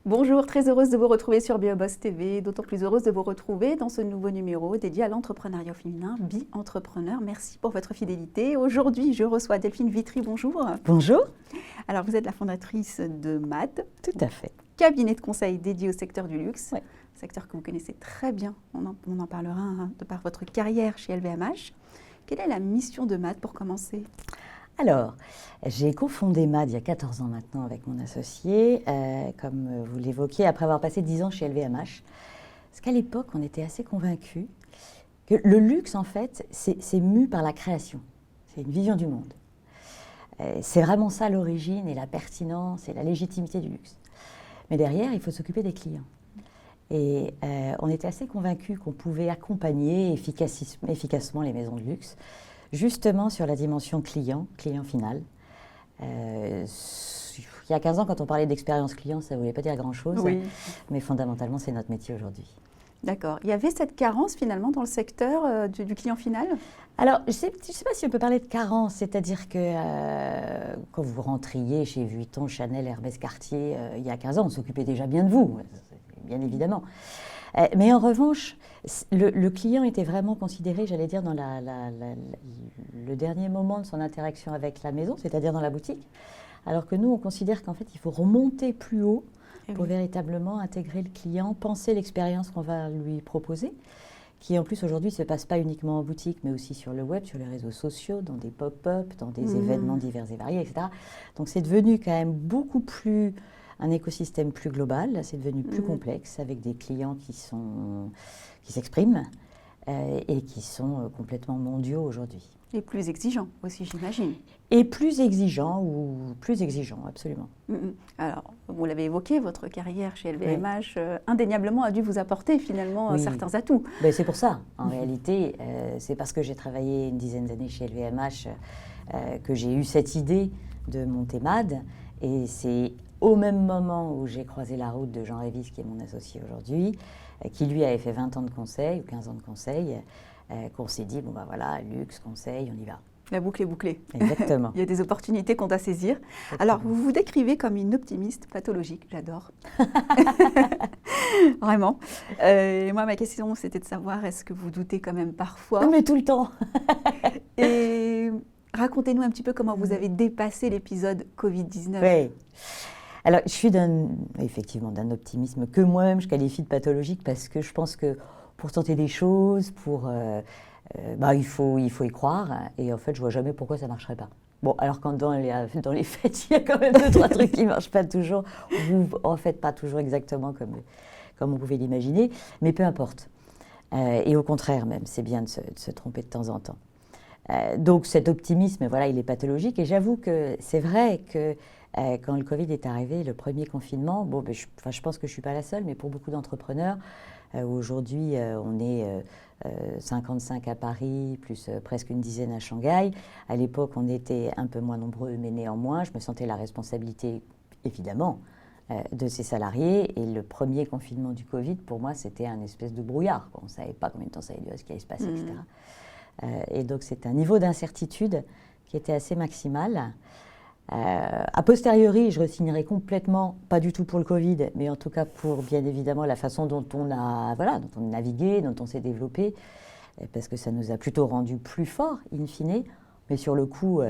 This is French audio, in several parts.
Bonjour, très heureuse de vous retrouver sur BioBoss TV, d'autant plus heureuse de vous retrouver dans ce nouveau numéro dédié à l'entrepreneuriat féminin, Bi-Entrepreneur. Merci pour votre fidélité. Aujourd'hui, je reçois Delphine Vitry, bonjour. Bonjour. Alors, vous êtes la fondatrice de MAD. Tout à fait. Cabinet de conseil dédié au secteur du luxe, ouais. Secteur que vous connaissez très bien, on en parlera de par votre carrière chez LVMH. Quelle est la mission de MAD pour commencer ? Alors, j'ai cofondé MAD il y a 14 ans maintenant avec mon associé, comme vous l'évoquiez, après avoir passé 10 ans chez LVMH. Parce qu'à l'époque, on était assez convaincus que le luxe, en fait, c'est mu par la création. C'est une vision du monde. C'est vraiment ça l'origine et la pertinence et la légitimité du luxe. Mais derrière, il faut s'occuper des clients. Et on était assez convaincus qu'on pouvait accompagner efficacement les maisons de luxe, justement sur la dimension client final. Il y a 15 ans, quand on parlait d'expérience client, ça ne voulait pas dire grand-chose, oui. Mais fondamentalement, c'est notre métier aujourd'hui. D'accord. Il y avait cette carence finalement dans le secteur du client final ? Alors, je ne sais pas si on peut parler de carence, c'est-à-dire que quand vous rentriez chez Vuitton, Chanel, Hermès, Cartier, il y a 15 ans, on s'occupait déjà bien de vous, bien évidemment. Mais en revanche, le client était vraiment considéré, j'allais dire, dans le dernier moment de son interaction avec la maison, c'est-à-dire dans la boutique, alors que nous, on considère qu'en fait, il faut remonter plus haut pour véritablement intégrer le client, penser l'expérience qu'on va lui proposer, qui en plus aujourd'hui ne se passe pas uniquement en boutique, mais aussi sur le web, sur les réseaux sociaux, dans des pop-up, dans des événements divers et variés, etc. Donc c'est devenu quand même beaucoup plus un écosystème plus global, c'est devenu plus complexe, avec des clients qui s'expriment et qui sont complètement mondiaux aujourd'hui. Et plus exigeants aussi, j'imagine. Et plus exigeants, absolument. Alors, vous l'avez évoqué, votre carrière chez LVMH, indéniablement, a dû vous apporter finalement certains atouts. Ben, c'est pour ça, en réalité, c'est parce que j'ai travaillé une dizaine d'années chez LVMH que j'ai eu cette idée de monter MAD, et c'est au même moment où j'ai croisé la route de Jean Révis, qui est mon associé aujourd'hui, qui lui avait fait 20 ans de conseil, ou 15 ans de conseil, qu'on s'est dit, bon ben voilà, luxe, conseil, on y va. La boucle est bouclée. Exactement. Il y a des opportunités qu'on doit saisir. Exactement. Alors, vous vous décrivez comme une optimiste pathologique, j'adore. Vraiment. Moi, ma question, c'était de savoir, est-ce que vous doutez quand même parfois ? Mais tout le temps. Et racontez-nous un petit peu comment vous avez dépassé l'épisode Covid-19. Oui. Alors, je suis effectivement d'un optimisme que moi-même je qualifie de pathologique, parce que je pense que pour tenter des choses, il faut y croire. Et en fait, je ne vois jamais pourquoi ça ne marcherait pas. Bon, alors quand dans les fêtes, il y a quand même 2-3 trucs qui ne marchent pas toujours, ou en fait pas toujours exactement comme on pouvait l'imaginer, mais peu importe. Et au contraire même, c'est bien de se tromper de temps en temps. Donc cet optimisme, voilà, il est pathologique. Et j'avoue que c'est vrai que quand le Covid est arrivé, le premier confinement, je pense que je ne suis pas la seule, mais pour beaucoup d'entrepreneurs, aujourd'hui on est 55 à Paris, plus presque une dizaine à Shanghai. À l'époque, on était un peu moins nombreux, mais néanmoins, je me sentais la responsabilité, évidemment, de ces salariés. Et le premier confinement du Covid, pour moi, c'était un espèce de brouillard. On ne savait pas combien de temps ça allait durer, ce qui allait se passer, etc. Et donc, c'est un niveau d'incertitude qui était assez maximal. A posteriori, je re-signerai complètement, pas du tout pour le Covid, mais en tout cas pour, bien évidemment, la façon dont on a navigué, dont on s'est développé, parce que ça nous a plutôt rendu plus forts, in fine. Mais sur le coup,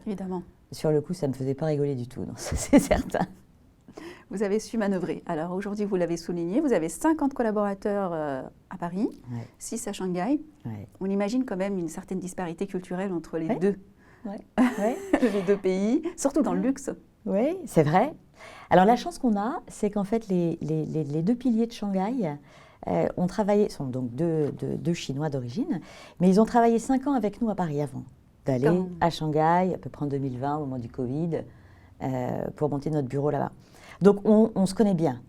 évidemment. Sur le coup, ça ne me faisait pas rigoler du tout, non, c'est certain. Vous avez su manœuvrer. Alors aujourd'hui, vous l'avez souligné, vous avez 50 collaborateurs à Paris, 6 à Shanghai. Ouais. On imagine quand même une certaine disparité culturelle entre les deux. Les deux pays, surtout dans le luxe. Oui, c'est vrai. Alors la chance qu'on a, c'est qu'en fait les deux piliers de Shanghai ont travaillé, sont donc deux Chinois d'origine, mais ils ont travaillé 5 ans avec nous à Paris avant d'aller à Shanghai, à peu près en 2020, au moment du Covid, pour monter notre bureau là-bas. Donc on se connaît bien.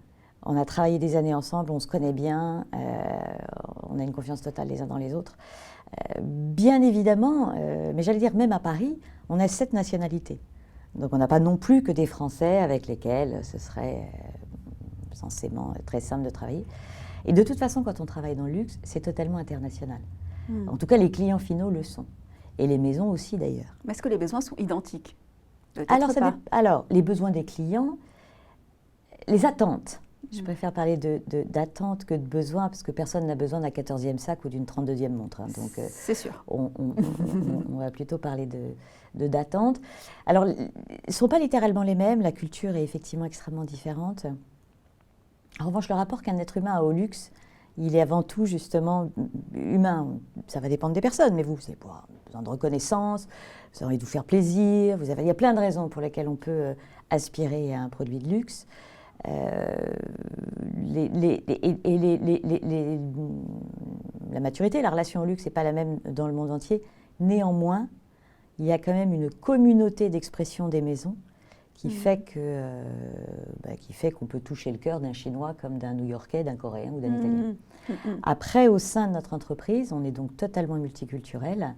On a travaillé des années ensemble, on se connaît bien, on a une confiance totale les uns dans les autres. Bien évidemment, mais j'allais dire même à Paris, on a 7 nationalités. Donc on n'a pas non plus que des Français avec lesquels ce serait censément très simple de travailler. Et de toute façon, quand on travaille dans le luxe, c'est totalement international. En tout cas, les clients finaux le sont. Et les maisons aussi d'ailleurs. Mais est-ce que les besoins sont identiques ? Alors, les besoins des clients, les attentes Je préfère parler d'attente que de besoin, parce que personne n'a besoin d'un 14e sac ou d'une 32e montre. Hein. Donc, c'est sûr. On va plutôt parler d'attente. Alors, ils ne sont pas littéralement les mêmes. La culture est effectivement extrêmement différente. En revanche, le rapport qu'un être humain a au luxe, il est avant tout justement humain. Ça va dépendre des personnes, mais vous avez besoin de reconnaissance, vous avez envie de vous faire plaisir. Il y a plein de raisons pour lesquelles on peut aspirer à un produit de luxe. La maturité, la relation au luxe n'est pas la même dans le monde entier. Néanmoins, il y a quand même une communauté d'expression des maisons qui fait qu'on peut toucher le cœur d'un Chinois comme d'un New-Yorkais, d'un Coréen ou d'un Italien. Après, au sein de notre entreprise, on est donc totalement multiculturel.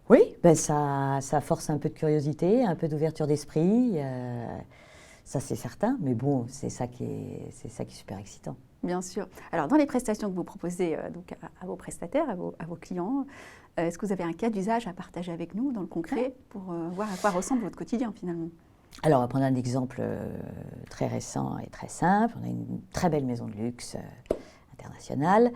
Oui, ça force un peu de curiosité, un peu d'ouverture d'esprit. Ça, c'est certain, mais bon, c'est ça qui est super excitant. Bien sûr. Alors, dans les prestations que vous proposez donc à vos prestataires, à vos clients, est-ce que vous avez un cas d'usage à partager avec nous dans le concret pour voir à quoi ressemble votre quotidien finalement? Alors, on va prendre un exemple très récent et très simple. On a une très belle maison de luxe internationale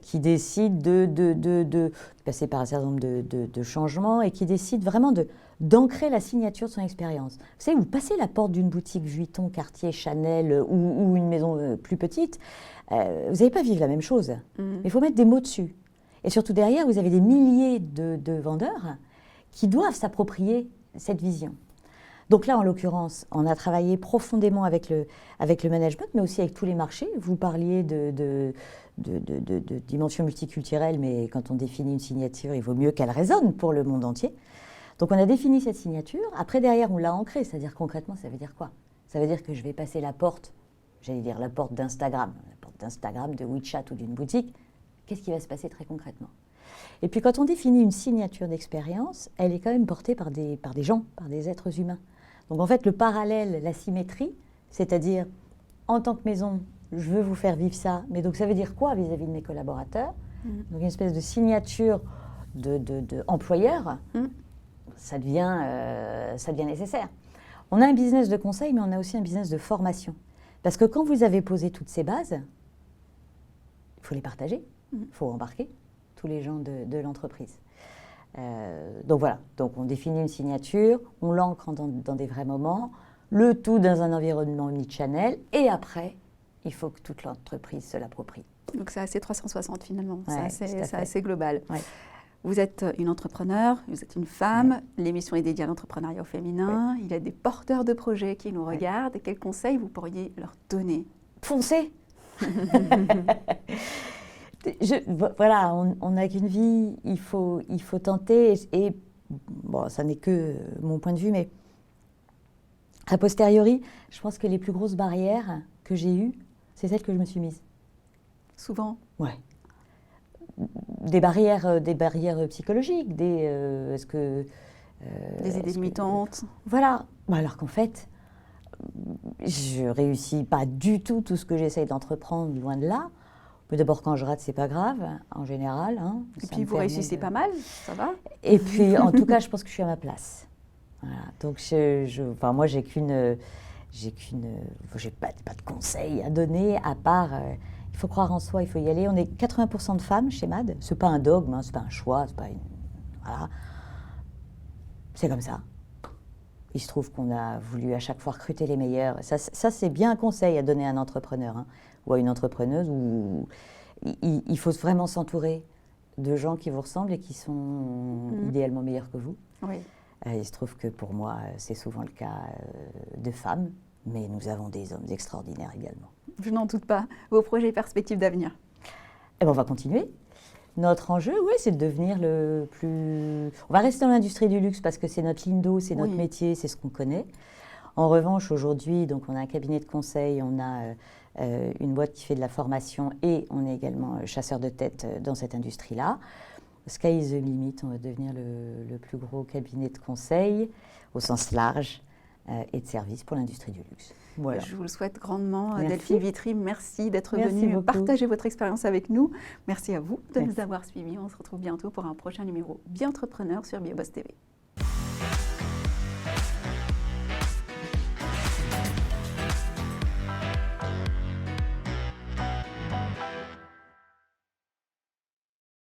qui décide de passer par un certain nombre de changements et qui décide vraiment d'ancrer la signature de son expérience. Vous savez, vous passez la porte d'une boutique Vuitton, Cartier, Chanel ou une maison plus petite, vous n'allez pas vivre la même chose. Mais il faut mettre des mots dessus. Et surtout derrière, vous avez des milliers de vendeurs qui doivent s'approprier cette vision. Donc là, en l'occurrence, on a travaillé profondément avec le management, mais aussi avec tous les marchés. Vous parliez de dimension multiculturelle, mais quand on définit une signature, il vaut mieux qu'elle résonne pour le monde entier. Donc on a défini cette signature. Après, derrière, on l'a ancrée. C'est-à-dire concrètement, ça veut dire quoi? Ça veut dire que je vais passer la porte, j'allais dire la porte d'Instagram, de WeChat ou d'une boutique. Qu'est-ce qui va se passer très concrètement? Et puis quand on définit une signature d'expérience, elle est quand même portée par des gens, par des êtres humains. Donc en fait, le parallèle, la symétrie, c'est-à-dire en tant que maison, je veux vous faire vivre ça, mais donc ça veut dire quoi vis-à-vis de mes collaborateurs? Donc une espèce de signature d'employeur, ça devient nécessaire. On a un business de conseil, mais on a aussi un business de formation. Parce que quand vous avez posé toutes ces bases, il faut les partager, il faut embarquer tous les gens de l'entreprise. Donc voilà, donc on définit une signature, on l'ancre dans des vrais moments, le tout dans un environnement omnichannel, et après, il faut que toute l'entreprise se l'approprie. Donc c'est assez 360 finalement, Ouais, c'est assez global. Ouais. Vous êtes une entrepreneur, vous êtes une femme, l'émission est dédiée à l'entrepreneuriat au féminin, il y a des porteurs de projets qui nous regardent. Quels conseils vous pourriez leur donner? Foncez. Voilà, on n'a qu'une vie, il faut tenter, et bon, ça n'est que mon point de vue, mais a posteriori, je pense que les plus grosses barrières que j'ai eues, c'est celles que je me suis mise. Souvent? Ouais. Des barrières psychologiques, des idées limitantes. Voilà, alors qu'en fait, je réussis pas du tout ce que j'essaye d'entreprendre, loin de là. D'abord, quand je rate, c'est pas grave, en général. Hein, et puis, vous réussissez pas mal, ça va. Et puis, en tout cas, je pense que je suis à ma place. Voilà. Donc, moi, j'ai pas de conseils à donner, à part, il faut croire en soi, il faut y aller. On est 80% de femmes chez MAD. C'est pas un dogme, hein, c'est pas un choix, c'est pas une... Voilà. C'est comme ça. Il se trouve qu'on a voulu à chaque fois recruter les meilleurs. Ça c'est bien un conseil à donner à un entrepreneur, hein, ou à une entrepreneuse, où il faut vraiment s'entourer de gens qui vous ressemblent et qui sont idéalement meilleurs que vous. Oui. Il se trouve que pour moi, c'est souvent le cas de femmes, mais nous avons des hommes extraordinaires également. Je n'en doute pas. Vos projets et perspectives d'avenir? On va continuer. Notre enjeu, c'est de devenir le plus... On va rester dans l'industrie du luxe parce que c'est notre ligne d'eau, c'est notre métier, c'est ce qu'on connaît. En revanche, aujourd'hui, donc, on a un cabinet de conseil, on a une boîte qui fait de la formation et on est également chasseur de tête dans cette industrie-là. Sky is the limit, on va devenir le plus gros cabinet de conseil au sens large et de service pour l'industrie du luxe. Voilà. Je vous le souhaite grandement. Merci. Delphine Vitry, merci d'être venue partager votre expérience avec nous. Merci à vous de nous avoir suivis. On se retrouve bientôt pour un prochain numéro Bien Entrepreneur sur BioBoss TV.